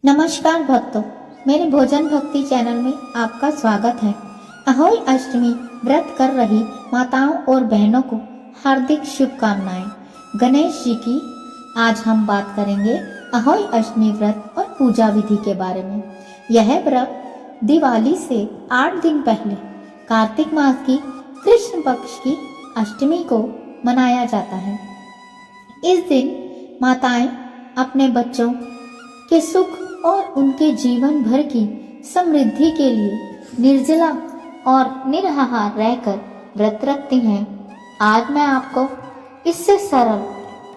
नमस्कार भक्तों, मेरे भोजन भक्ति चैनल में आपका स्वागत है। अहोई अष्टमी व्रत कर रही माताओं और बहनों को हार्दिक शुभकामनाएं। गणेश जी की आज हम बात करेंगे अहोई अष्टमी व्रत और पूजा विधि के बारे में। यह व्रत दिवाली से 8 दिन पहले कार्तिक मास की कृष्ण पक्ष की अष्टमी को मनाया जाता है। इस दिन माताएं अपने बच्चों के सुख और उनके जीवन भर की समृद्धि के लिए निर्जला और निराहार रहकर व्रत रखती हैं। आज मैं आपको इससे सरल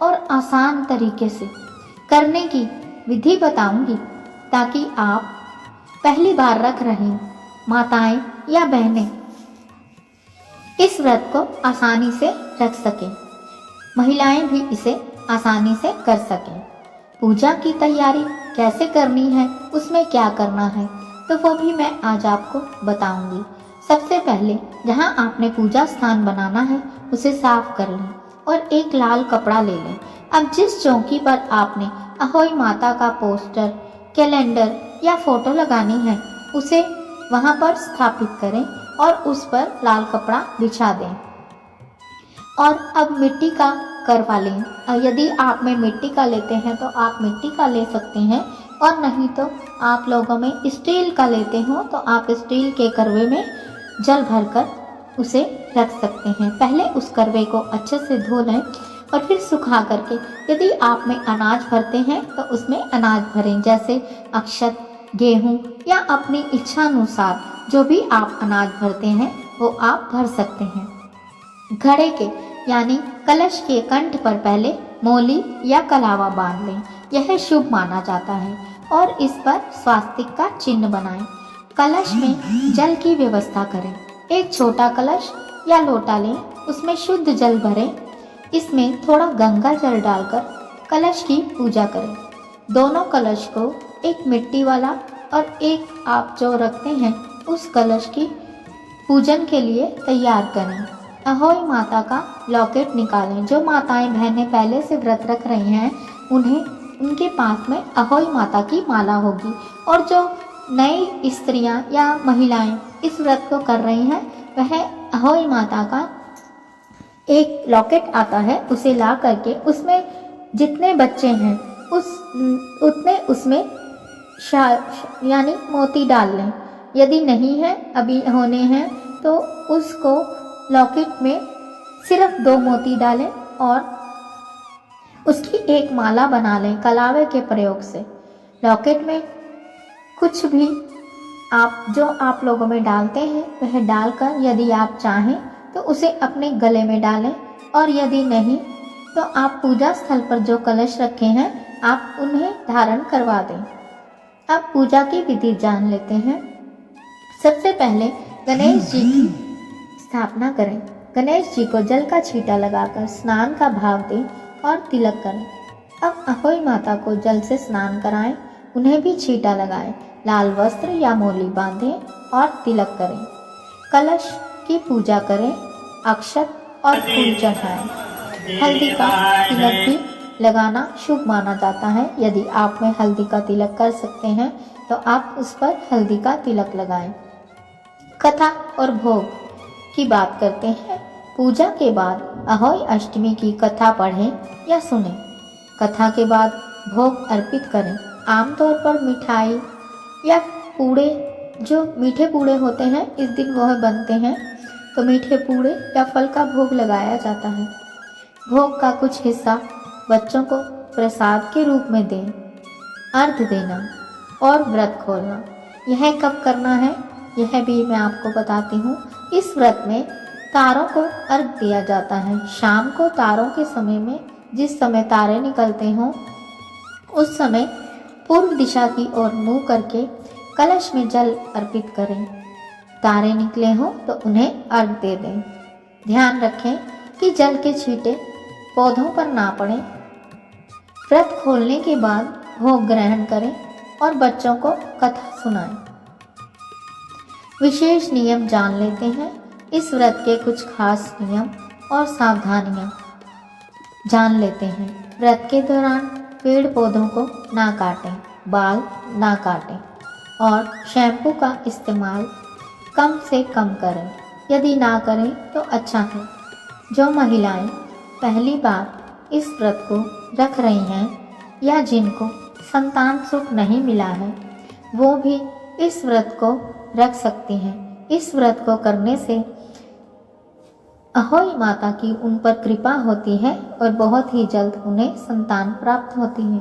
और आसान तरीके से करने की विधि बताऊंगी ताकि आप पहली बार रख रही माताएं या बहनें इस व्रत को आसानी से रख सकें। महिलाएं भी इसे आसानी से कर सकें। पूजा की तैयारी कैसे करनी है, उसमें क्या करना है, तो वो भी मैं आज आपको बताऊंगी। सबसे पहले जहां आपने पूजा स्थान बनाना है उसे साफ कर लें और एक लाल कपड़ा ले लें। अब जिस चौकी पर आपने अहोई माता का पोस्टर, कैलेंडर या फोटो लगानी है उसे वहां पर स्थापित करें और उस पर लाल कपड़ा बिछा दें। और अब मिट्टी का करवा लें। यदि आप में मिट्टी का लेते हैं तो आप मिट्टी का ले सकते हैं, और नहीं तो आप लोगों में स्टील का लेते हो तो आप स्टील के करवे में जल भरकर उसे रख सकते हैं। पहले उस करवे को अच्छे से धो लें और फिर सुखा करके यदि आप में अनाज भरते हैं तो उसमें अनाज भरें, जैसे अक्षत, गेहूँ या अपनी इच्छा अनुसार जो भी आप अनाज भरते हैं वो आप भर सकते हैं। घड़े के यानी कलश के कंठ पर पहले मोली या कलावा बांध लें। यह शुभ माना जाता है और इस पर स्वास्तिक का चिन्ह बनाएं। कलश में जल की व्यवस्था करें। एक छोटा कलश या लोटा लें, उसमें शुद्ध जल भरें। इसमें थोड़ा गंगा जल डालकर कलश की पूजा करें। दोनों कलश को एक मिट्टी वाला और एक आप जो रखते हैं उस कलश की पूजन के लिए तैयार करें। अहोई माता का लॉकेट निकालें। जो माताएं बहनें पहले से व्रत रख रही हैं उनके पास में अहोई माता की माला होगी, और जो नई स्त्रियां या महिलाएं इस व्रत को कर रही हैं वह अहोई माता का एक लॉकेट आता है, उसे ला करके उसमें जितने बच्चे हैं उतने उसमें यानी मोती डाल लें। यदि नहीं है, अभी होने हैं, तो उसको लॉकेट में सिर्फ 2 मोती डालें और उसकी एक माला बना लें कलावे के प्रयोग से। लॉकेट में कुछ भी आप लोगों में डालते हैं वह डालकर यदि आप चाहें तो उसे अपने गले में डालें, और यदि नहीं तो आप पूजा स्थल पर जो कलश रखे हैं आप उन्हें धारण करवा दें। अब पूजा की विधि जान लेते हैं। सबसे पहले गणेश जी की स्थापना करें। गणेश जी को जल का छींटा लगाकर स्नान का भाव दें और तिलक करें। अब अहोई माता को जल से स्नान कराएं, उन्हें भी छींटा लगाएं, लाल वस्त्र या मोली बांधें और तिलक करें। कलश की पूजा करें, अक्षत और फूल चढ़ाएं। हल्दी का तिलक भी लगाना शुभ माना जाता है। यदि आप में हल्दी का तिलक कर सकते हैं तो आप उस पर हल्दी का तिलक लगाएं। कथा और भोग की बात करते हैं। पूजा के बाद अहोई अष्टमी की कथा पढ़ें या सुनें। कथा के बाद भोग अर्पित करें। आमतौर पर मिठाई या पूड़े, जो मीठे पूड़े होते हैं इस दिन वह बनते हैं, तो मीठे पूड़े या फल का भोग लगाया जाता है। भोग का कुछ हिस्सा बच्चों को प्रसाद के रूप में दें। अर्घ देना और व्रत खोलना, यह कब करना है यह भी मैं आपको बताती हूँ। इस व्रत में तारों को अर्घ दिया जाता है। शाम को तारों के समय में जिस समय तारे निकलते हों उस समय पूर्व दिशा की ओर मुंह करके कलश में जल अर्पित करें। तारे निकले हों तो उन्हें अर्घ दे दें। ध्यान रखें कि जल के छींटे पौधों पर ना पड़ें। व्रत खोलने के बाद भोग ग्रहण करें और बच्चों को कथा सुनाएं। विशेष नियम जान लेते हैं। इस व्रत के कुछ खास नियम और सावधानियां जान लेते हैं। व्रत के दौरान पेड़ पौधों को ना काटें। बाल ना काटें और शैम्पू का इस्तेमाल कम से कम करें। यदि ना करें तो अच्छा है। जो महिलाएं पहली बार इस व्रत को रख रही हैं या जिनको संतान सुख नहीं मिला है, वो भी इस व्रत को रख सकती हैं। इस व्रत को करने से अहोई माता की उन पर कृपा होती है और बहुत ही जल्द उन्हें संतान प्राप्त होती है।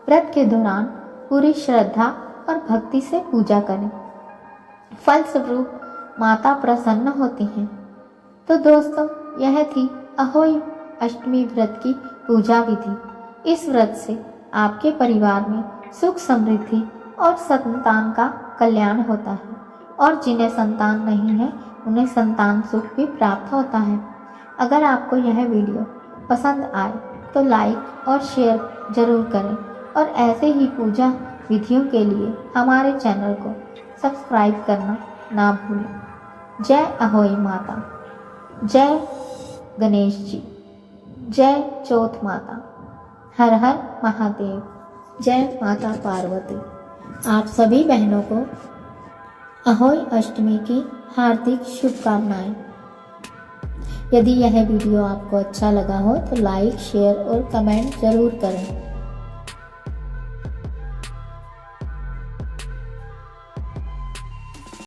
व्रत के दौरान पूरी श्रद्धा और भक्ति से पूजा करें, फलस्वरूप माता प्रसन्न होती हैं। तो दोस्तों, यह थी अहोई अष्टमी व्रत की पूजा विधि। इस व्रत से आपके परिवार में सुख समृद्धि और संतान का कल्याण होता है और जिन्हें संतान नहीं है उन्हें संतान सुख भी प्राप्त होता है। अगर आपको यह वीडियो पसंद आए तो लाइक और शेयर जरूर करें और ऐसे ही पूजा विधियों के लिए हमारे चैनल को सब्सक्राइब करना ना भूलें। जय अहोई माता, जय गणेश जी, जय चौथ माता, हर हर महादेव, जय माता पार्वती। आप सभी बहनों को अहोई अष्टमी की हार्दिक शुभकामनाएं। यदि यह वीडियो आपको अच्छा लगा हो तो लाइक, शेयर और कमेंट जरूर करें।